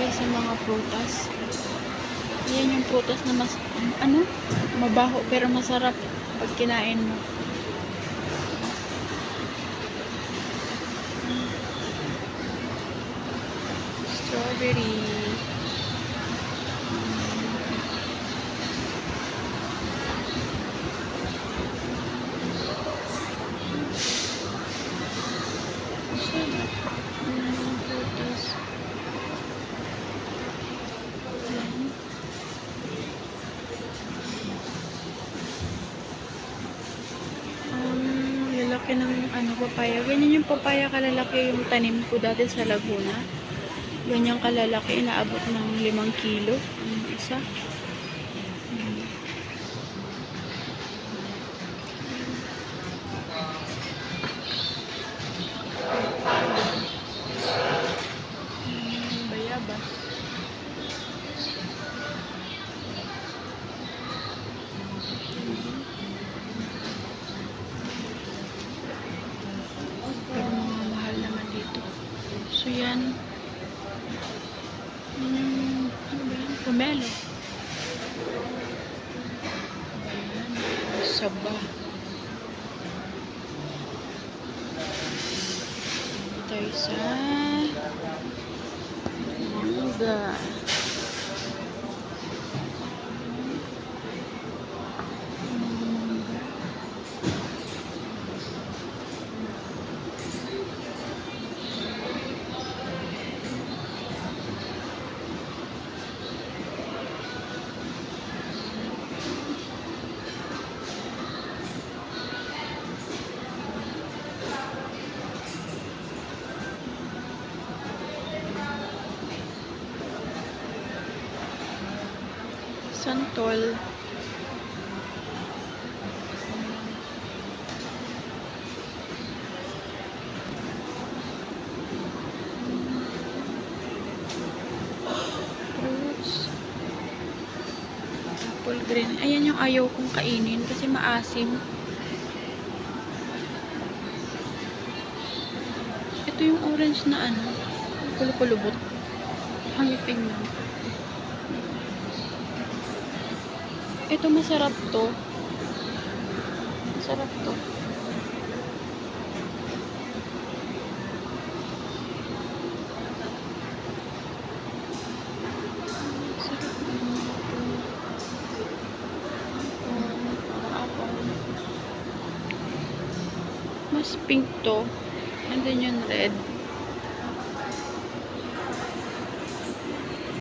tayo sa mga prutas. Yan yung prutas na mas, mabaho pero masarap pag kinain mo. Strawberry. Prutas. Lalaki ng papaya. Ganyan yung papaya kalalaki yung tanim ko dati sa Laguna. Ganyan kalalaki, inaabot ng 5 kilo ang isa. Bayabas. Pero mga mahal naman dito. So yan. Ano ba yan? Pomelo. Saba. Tayo sa mangga. Santol. Fruits. Apple green. Ayan yung ayaw kong kainin kasi maasim. Ito yung orange na kulubot. Hangipin lang. Ito masarap to. Masarap to. Mas pink to. And then yung red.